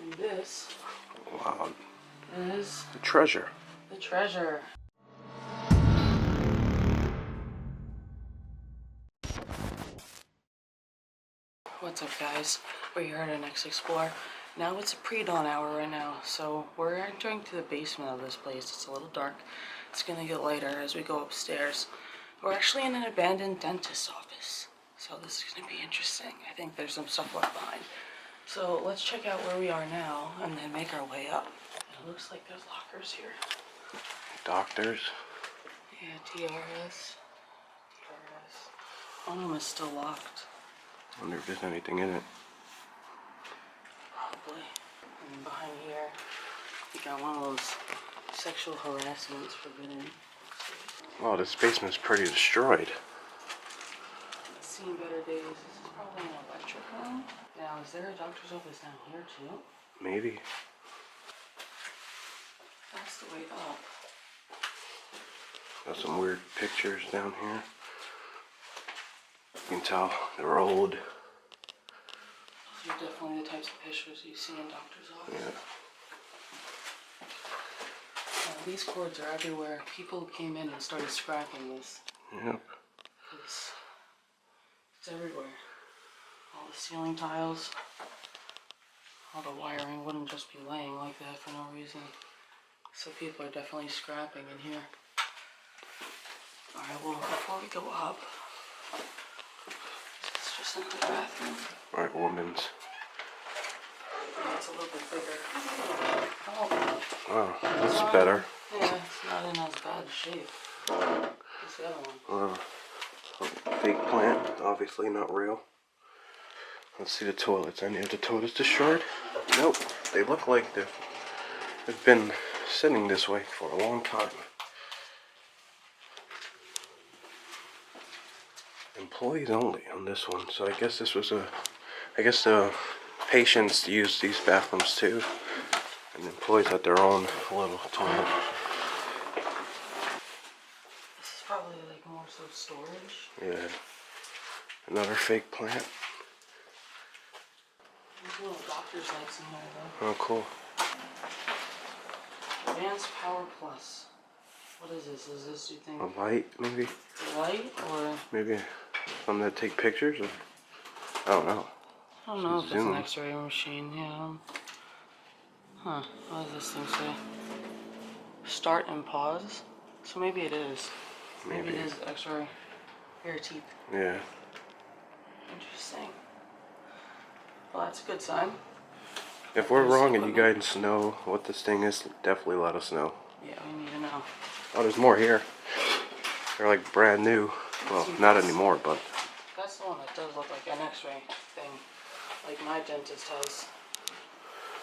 And this wow, is the treasure. the treasure. What's up, guys? We're here at our next explore. Now it's a pre-dawn hour right now, so we're entering to the basement of this place. It's a little dark. It's gonna get lighter as we go upstairs. We're actually in an abandoned dentist's office, so this is gonna be interesting. I think there's some stuff left behind. So let's check out where we are now and then make our way up. It looks like there's lockers here. Doctors. Yeah, TRS. One of them is still locked. I wonder if there's anything in it. Probably. And then behind here, we got one of those sexual harassments forbidden. Wow, this basement's pretty destroyed. It's seen better days. This is probably an electric room. Now, is there a doctor's office down here too? Maybe. That's the way up. Got some weird pictures down here. You can tell they're old. Those are definitely the types of pictures you see in doctor's office. Yeah. These cords are everywhere. People came in and started scrapping this. Yep. It's everywhere. All the ceiling tiles, all the wiring wouldn't just be laying like that for no reason. So people are definitely scrapping in here. Alright, well, before we go up, it's just another bathroom. Alright, woman's. Yeah, it's a little bit bigger. Oh. Wow, that's better. Yeah, it's not in as bad shape. What's the other one? Fake plant, obviously not real. Let's see the toilets. Any of the toilets destroyed? Nope. They look like they've been sitting this way for a long time. Employees only on this one. So I guess this was I guess the patients use these bathrooms too. And the employees had their own little toilet. This is probably like more so storage. Yeah. Another fake plant. There's little doctor's lights in here though. Oh, cool. Advanced Power Plus. What is this? Is this, you think? A light, maybe? A light or? Maybe something that take pictures? Or, I don't know. I don't know if it's an X-ray machine, yeah. Huh, what does this thing say? Start and pause? So maybe it is. Maybe it is X-ray for your teeth. Yeah. Interesting. Well, that's a good sign. If we're wrong and you guys know what this thing is, definitely let us know. Yeah, we need to know. Oh, there's more here. They're like brand new. Well, not anymore, but... That's the one that does look like an X-ray thing. Like my dentist has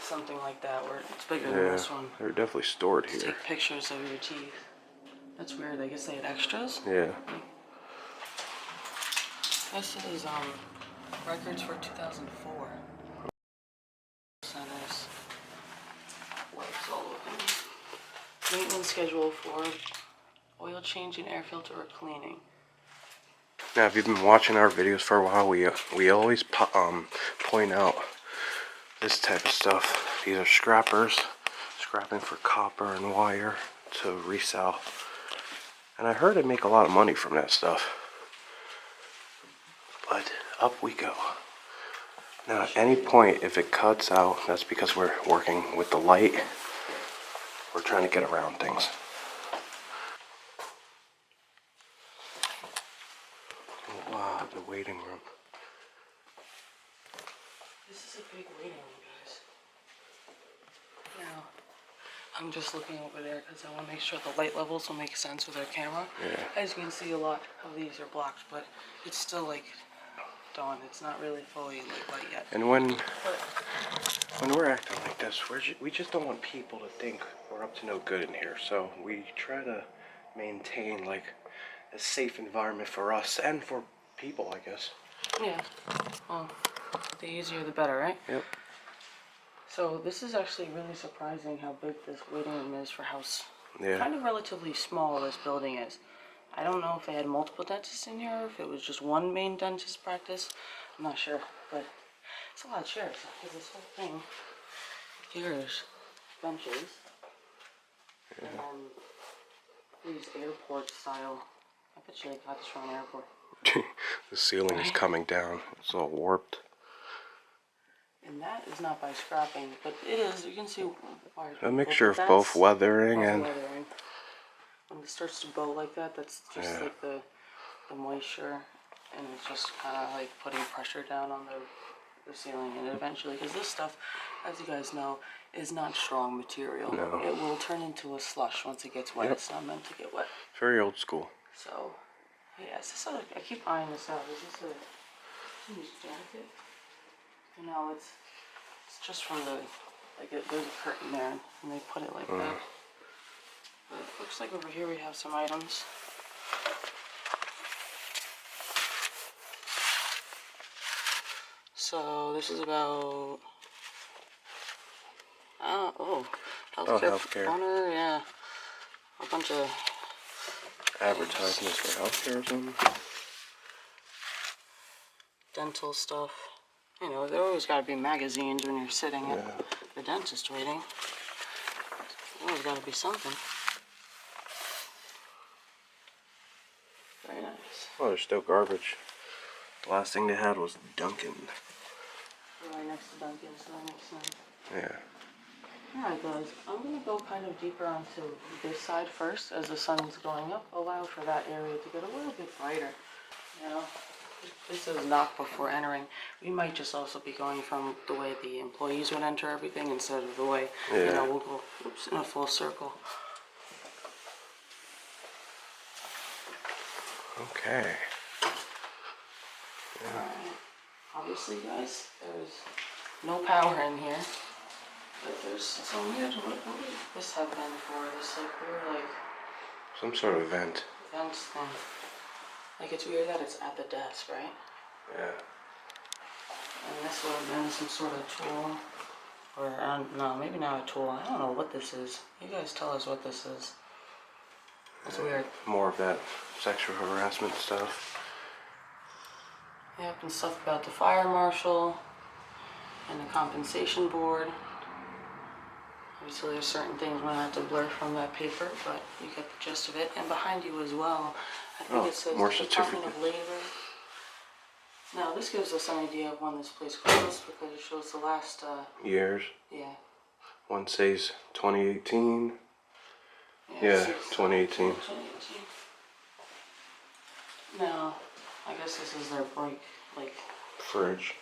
something like that where it's bigger than this one. They're definitely stored here. Take pictures of your teeth. That's weird. I guess they had extras. Yeah. This is records for 2004. Centers. Lights all open. Maintenance schedule for oil change and air filter cleaning. Now, if you've been watching our videos for a while, we always point out this type of stuff. These are scrappers, scrapping for copper and wire to resell. And I heard they make a lot of money from that stuff. But up we go. Now, at any point, if it cuts out, that's because we're working with the light. We're trying to get around things. Oh, wow, the waiting room. This is a big waiting room, guys. Now, I'm just looking over there because I want to make sure the light levels will make sense with our camera. Yeah. As you can see, a lot of these are blocked, but it's still like dawn. It's not really fully like light yet. And when we're acting like this, we just don't want people to think we're up to no good in here. So we try to maintain like a safe environment for us and for people, I guess. Yeah. Well, the easier the better, right? Yep. So this is actually really surprising how big this waiting room is for how Yeah. kind of relatively small this building is. I don't know if they had multiple dentists in here or if it was just one main dentist practice. I'm not sure, but it's a lot of chairs because this whole thing Here's benches. And these airport style. I bet you they got this from an airport. The ceiling is coming down. It's all warped. And that is not by scrapping, but it is. You can see why. A mixture of both weathering and... weathering. When it starts to bow like that, that's just like the moisture, and it's just kind of like putting pressure down on the ceiling, and eventually, because this stuff, as you guys know, is not strong material. No. It will turn into a slush once it gets wet. Yep. It's not meant to get wet. Very old school. So, yeah, is this I keep eyeing this out. Is this a news jacket? You know, it's just from the, like, there's a curtain there, and they put it like that. But it looks like over here we have some items. So this is about healthcare. Honor, yeah, a bunch of advertisements for healthcare or something. Dental stuff. You know, there always got to be magazines when you're sitting at the dentist waiting. There's always got to be something. Very nice. Oh, there's still garbage. The last thing they had was Dunkin'. Right next to Dunkin', so that makes sense. Yeah. Alright guys, I'm going to go kind of deeper onto this side first as the sun's going up. Allow for that area to get a little bit brighter. You know, this is not before entering. We might just also be going from the way the employees would enter everything instead of the way, you know, we'll go in a full circle. Okay. Obviously, guys, there's no power in here, but there's some weird. What would this have been for? This like weird, like some sort of vent. Vent thing. Like it's weird that it's at the desk, right? Yeah. And this would have been some sort of tool, or no, maybe not a tool. I don't know what this is. You guys tell us what this is. It's weird. More of that sexual harassment stuff. Yep, and stuff about the fire marshal and the compensation board. Obviously there's certain things we're going to have to blur from that paper, but you get the gist of it. And behind you as well, I think it says more Department of Labor. Now this gives us an idea of when this place closed because it shows the last... years. Yeah. One says 2018. Yeah, 2018. 2018. Now, I guess this is their break, like... Fridge.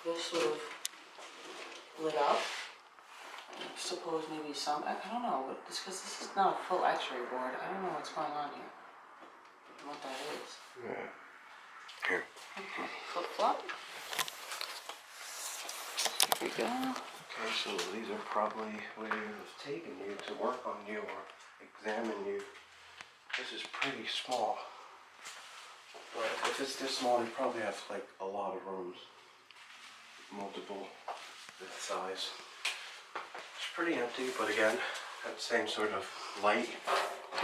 This would have lit up. I suppose maybe some... I don't know, because this is not a full x-ray board. I don't know what's going on here. What that is. Yeah. Here. Okay, flip-flop. Here we go. Okay, so these are probably where they've taken you to work on you or examine you. This is pretty small. But if it's this small, you probably have like a lot of rooms. Multiple this size. It's pretty empty, but again, that same sort of light.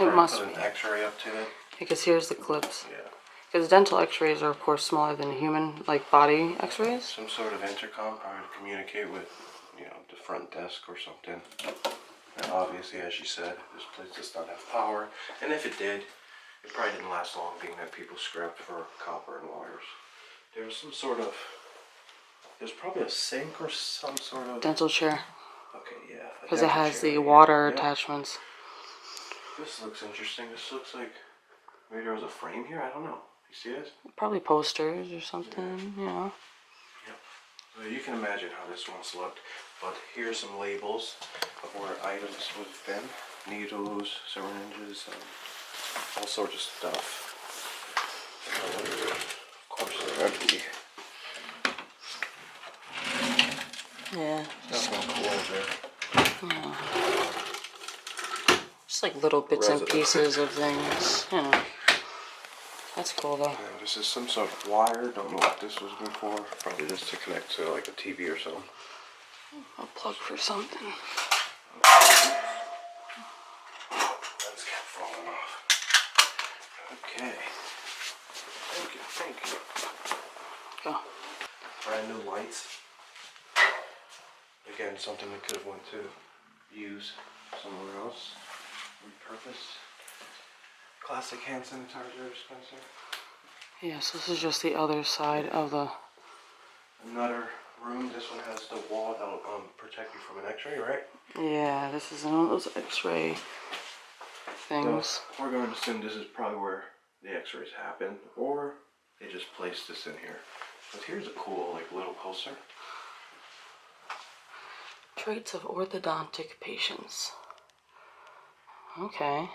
It must put an x-ray up to it. Because here's the clips. Yeah. Because dental x-rays are of course smaller than human, like body x-rays. Some sort of intercom probably to communicate with, you know, the front desk or something. And obviously, as you said, this place does not have power. And if it did, it probably didn't last long, being that people scrapped for copper and wires. There was some sort of, there's probably a sink or some sort of... Dental chair. Okay, yeah. Because it has the water attachments. This looks interesting. This looks like maybe there was a frame here. I don't know. You see this? Probably posters or something, you know. Yep. So you can imagine how this one's looked. But here's some labels of where items would have been. Needles, syringes, all sorts of stuff. Of course they're empty. Yeah. Nothing cool there. Yeah. Just like little bits and pieces of things, you know. That's cool though. Yeah, this is some sort of wire. Don't know what this was before. Probably just to connect to like a TV or something. A plug for something. That's kept falling off. Okay. Thank you. Go. Brand new lights. Again, something we could have went to use somewhere else. Repurpose. Classic hand sanitizer dispenser. Yes, this is just the other side of the... Another room. This one has the wall that'll protect you from an x-ray, right? Yeah, this is one of those x-ray things. So we're going to assume this is probably where the x-rays happen, or they just placed this in here. But here's a cool, like, little poster. Traits of orthodontic patients. Okay.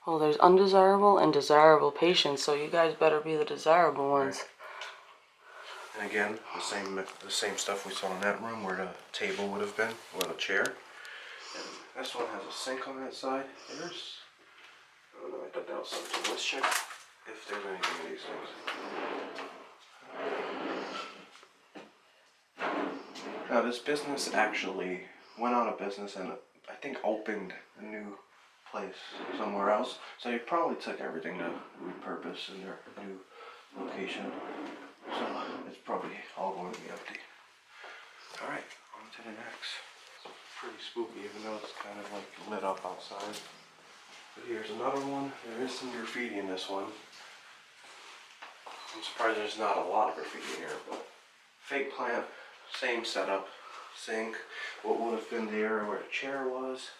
Well, there's undesirable and desirable patients, so you guys better be the desirable ones. Right. And again, the same stuff we saw in that room where the table would have been, or the chair. And this one has a sink on that side. I don't know, I thought that was something. Let's check if there's anything in these things. Now, this business actually went out of business and I think opened a new place somewhere else. So they probably took everything to repurpose in their new location. So it's probably all going to be empty. Alright, on to the next. It's pretty spooky even though it's kind of like lit up outside. But here's another one. There is some graffiti in this one. I'm surprised there's not a lot of graffiti here, but fake plant, same setup, sink, what would have been the area where the chair was.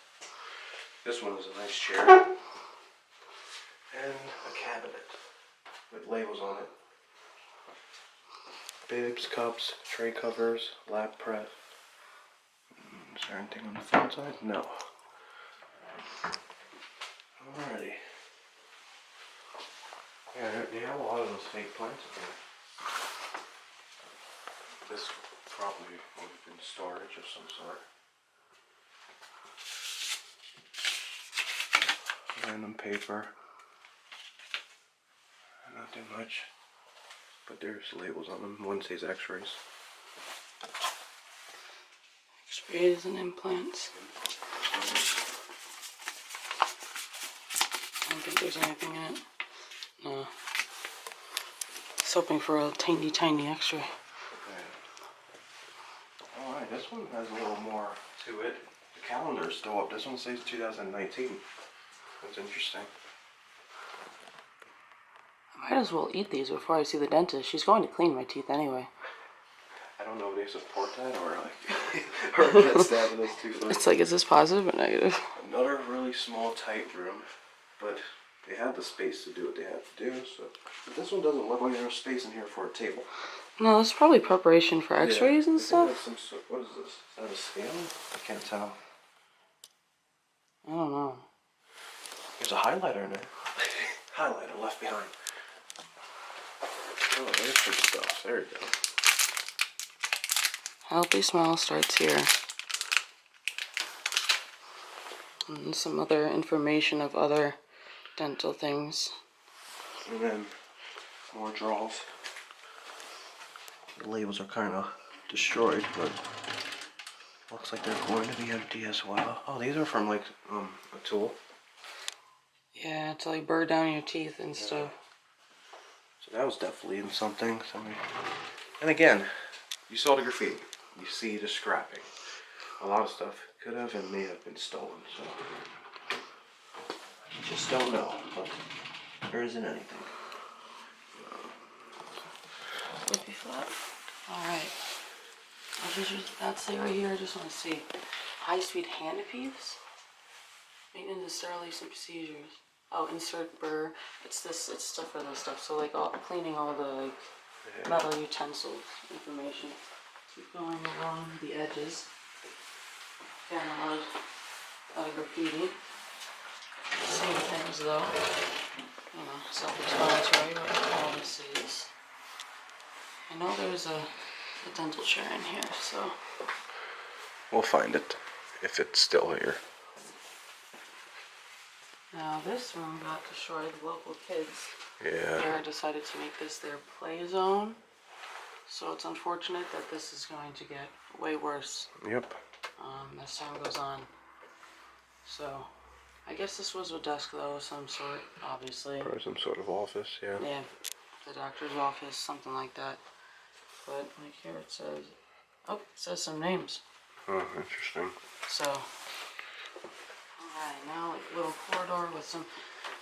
This one is a nice chair. And a cabinet with labels on it. Bibs, cups, tray covers, lap prep. Is there anything on the front side? No. Alrighty. Yeah, they have a lot of those fake plants in here. This probably would have been storage of some sort. Random paper. Nothing much. But there's labels on them. One says x-rays. X-rays and implants. I don't think there's anything in it. No. Just hoping for a tiny, tiny x-ray. Okay. Alright, this one has a little more to it. The calendar's still up. This one says 2019. That's interesting. I might as well eat these before I see the dentist. She's going to clean my teeth anyway. I don't know if they support that or like, or if that's that, but that's too funny. It's like, is this positive or negative? Another really small, tight room, but they have the space to do what they have to do. So, but this one doesn't look like there's space in here for a table. No, it's probably preparation for x-rays and stuff. What is this? Is that a scale? I can't tell. I don't know. There's a highlighter in there. Highlighter left behind. Oh, there's some stuff. There you go. Healthy smile starts here. And some other information of other dental things. And then more drawers. The labels are kind of destroyed, but looks like they're going to be empty as well. Oh, these are from like a tool. Yeah, to like burr down your teeth and stuff. So that was definitely in something. And again, you saw the graffiti. You see the scrapping. A lot of stuff could have and may have been stolen. So you just don't know. But there isn't anything. Flippy flop. Alright. That's it right here. I just want to see. High-speed hand appeals. Maintenance and sterilization procedures. Oh, insert burr. It's stuff for this stuff. So like cleaning all the like metal utensils information. Keep going along the edges. Again, a lot of graffiti. Same things though. You know, self-explanatory what all this is. I know there's a dental chair in here, so we'll find it if it's still here. Now this room got destroyed. The local kids there decided to make this their play zone. So it's unfortunate that this is going to get way worse. Yep. As time goes on. So I guess this was a desk though of some sort, obviously. Or some sort of office, yeah. Yeah, the doctor's office, something like that. But like here it says some names. Oh, interesting. So, alright, now like a little corridor with some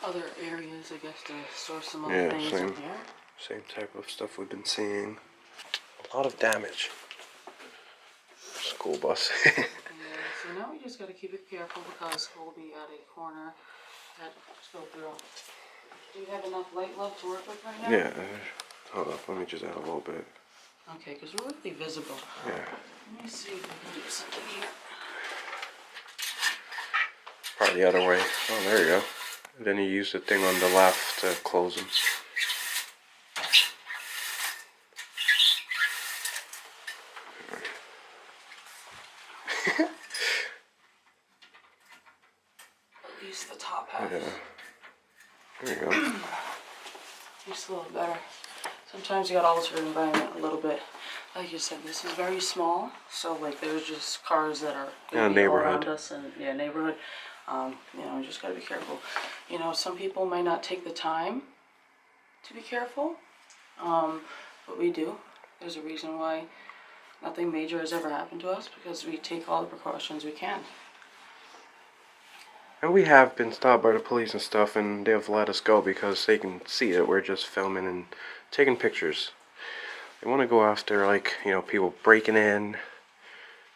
other areas, I guess, to store some other things in here. Same type of stuff we've been seeing. A lot of damage. School bus. Yeah, so now we just gotta keep it careful because we'll be at a corner that just go through. Do you have enough light left to work with right now? Yeah. Hold up, let me just add a little bit. Okay, because we're really visible. Yeah. Let me see if we can do something here. Probably the other way. Oh, there you go. And then you use the thing on the left to close them. At least the top half. Yeah. There you go. Just a little better. Sometimes you gotta alter the environment a little bit. Like you said, this is very small, so like there's just cars that are all around us, and yeah, neighborhood. You know, you just gotta be careful. You know, some people might not take the time to be careful, but we do. There's a reason why nothing major has ever happened to us, because we take all the precautions we can. And we have been stopped by the police and stuff, and they've let us go because they can see that we're just filming and taking pictures. They want to go after, like, you know, people breaking in,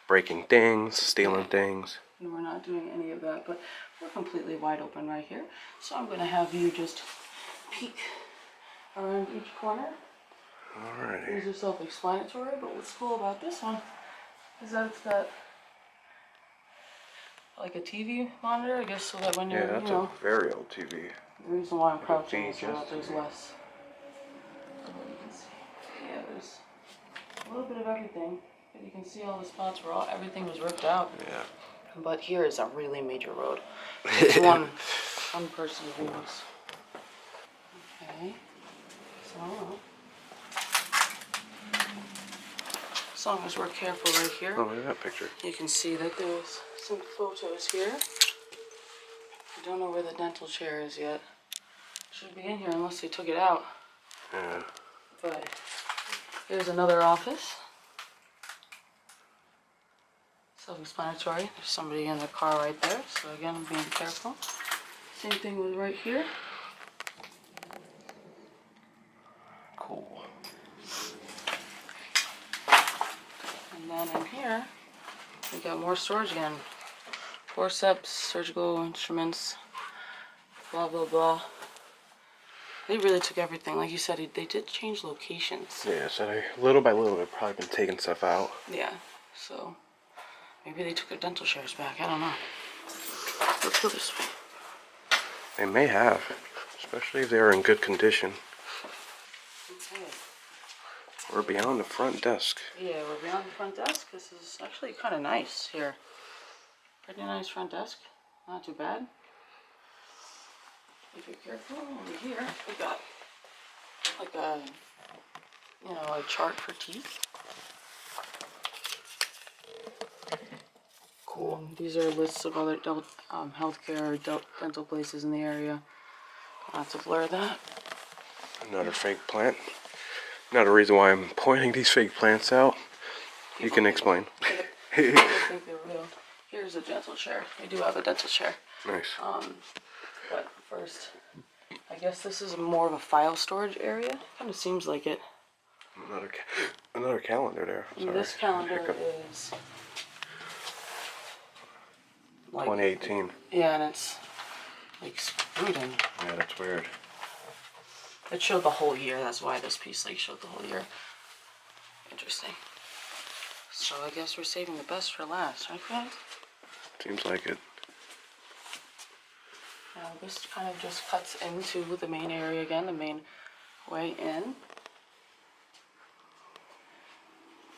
breaking things, stealing things. And we're not doing any of that, but we're completely wide open right here. So I'm going to have you just peek around each corner. Alrighty. These are self-explanatory, but what's cool about this one is that it's got like a TV monitor, I guess, so that when you're, Yeah, that's a very old TV. The reason why I'm crouching is so that there's less. You can see. Yeah, there's a little bit of everything, but you can see all the spots where everything was ripped out. Yeah. But here is a really major road. It's one person views. Okay. So as long as we're careful right here. Oh, look at that picture. You can see that there's some photos here. I don't know where the dental chair is yet. Should be in here unless they took it out. Yeah. But here's another office. Self-explanatory. There's somebody in the car right there. So again, I'm being careful. Same thing with right here. Cool. And then in here, we got more storage again. Forceps, surgical instruments, blah, blah, blah. They really took everything. Like you said, they did change locations. Yeah, so they, little by little, they've probably been taking stuff out. Yeah, so maybe they took their dental chairs back. I don't know. Let's go this way. They may have, especially if they're in good condition. Okay. We're beyond the front desk. Yeah, we're beyond the front desk. This is actually kind of nice here. Pretty nice front desk. Not too bad. If you're careful, over here we got like a, you know, a chart for teeth. Cool. These are lists of other healthcare dental places in the area. Not to blur that. Another fake plant. Another reason why I'm pointing these fake plants out. You can explain. People think they're real. Here's a dental chair. We do have a dental chair. Nice. But first, I guess this is more of a file storage area. Kind of seems like it. Another calendar there. Sorry. This calendar is like 2018. Yeah, and it's like screwed in. Yeah, that's weird. It showed the whole year. That's why this piece like showed the whole year. Interesting. So I guess we're saving the best for last, right, guys? Seems like it. Now this kind of just cuts into the main area again, the main way in.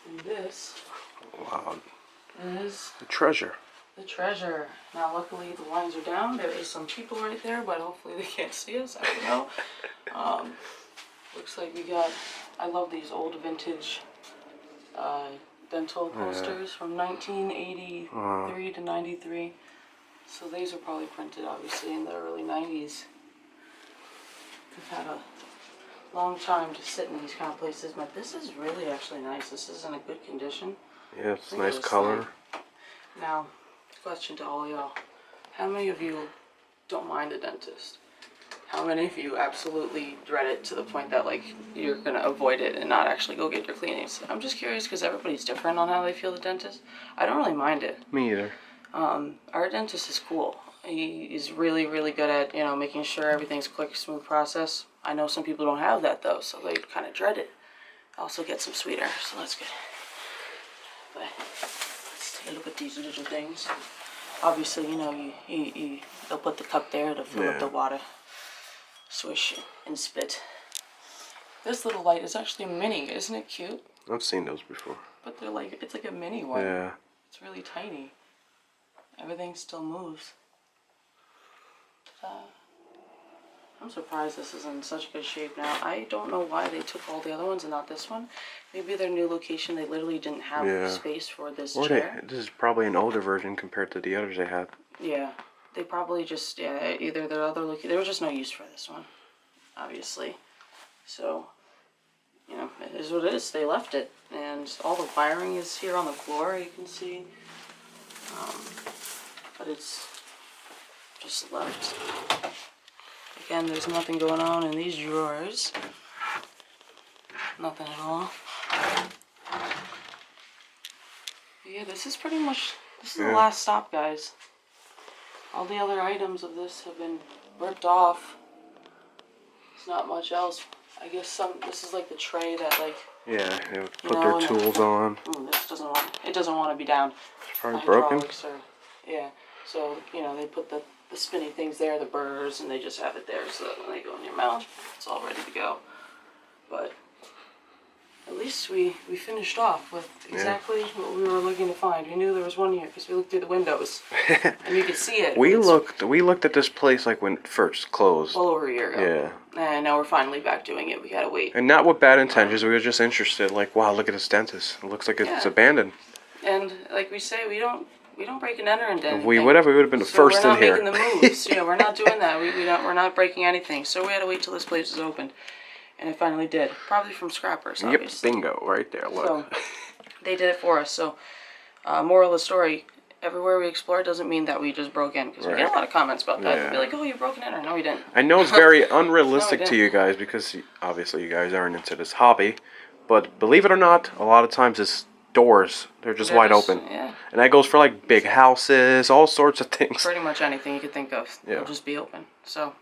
And this Wow. is The treasure. the treasure. Now luckily the lines are down. There is some people right there, but hopefully they can't see us. I don't know. Looks like we got, I love these old vintage dental posters from 1983 to 93. So these are probably printed obviously in the early 90s. We've had a long time to sit in these kind of places, but this is really actually nice. This is in a good condition. Yeah, it's nice color. Now, question to all y'all. How many of you don't mind a dentist? How many of you absolutely dread it to the point that, like, you're gonna avoid it and not actually go get your cleanings? I'm just curious because everybody's different on how they feel the dentist. I don't really mind it. Me either. Our dentist is cool. He's really, really good at, you know, making sure everything's quick, smooth process. I know some people don't have that, though, so they kind of dread it. I also get some sweeter, so that's good. But let's take a look at these little things. Obviously, you know, they'll put the cup there to fill up the water. Swish and spit. This little light is actually a mini. Isn't it cute? I've seen those before. But they're like, it's like a mini one. Yeah. It's really tiny. Everything still moves. I'm surprised this is in such good shape now. I don't know why they took all the other ones and not this one. Maybe their new location, they literally didn't have space for this chair. This is probably an older version compared to the others they had. Yeah. They probably just, either their other location, there was just no use for this one, obviously. So, you know, it is what it is. They left it. And all the wiring is here on the floor, you can see. But it's just left. Again, there's nothing going on in these drawers. Nothing at all. But yeah, this is pretty much, this is the last stop, guys. All the other items of this have been ripped off. There's not much else. I guess this is like the tray that, like, yeah, they would put their tools on. This doesn't want to be down. It's probably broken. Yeah, so, you know, they put the spinny things there, the burrs, and they just have it there so that when they go in your mouth, it's all ready to go. But at least we finished off with exactly what we were looking to find. We knew there was one here because we looked through the windows and you could see it. We looked at this place like when it first closed. Well over a year ago. Yeah. And now we're finally back doing it. We gotta wait. And not with bad intentions. We were just interested. Like, wow, look at this dentist. It looks like it's abandoned. And like we say, we don't break and enter into anything. If we would have been the first in here. We're not making the moves. Yeah, we're not doing that. We're not breaking anything. So we had to wait till this place was opened. And it finally did. Probably from scrappers, obviously. Yep, bingo, right there, look. So, they did it for us. So, moral of the story, everywhere we explore doesn't mean that we just broke in. Because we get a lot of comments about that. They'll be like, oh, you broke in? Or no, we didn't. I know it's very unrealistic to you guys because, obviously, you guys aren't into this hobby. But believe it or not, a lot of times it's doors. They're just wide open. Yeah. And that goes for, like, big houses, all sorts of things. Pretty much anything you could think of. They'll just be open. So,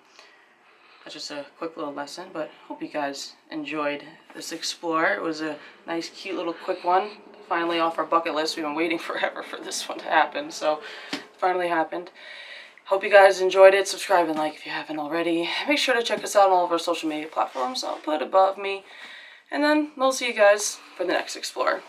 that's just a quick little lesson, but hope you guys enjoyed this explore. It was a nice, cute little quick one. Finally off our bucket list. We've been waiting forever for this one to happen, so it finally happened. Hope you guys enjoyed it. Subscribe and like if you haven't already. Make sure to check us out on all of our social media platforms. I'll put above me. And then we'll see you guys for the next explore.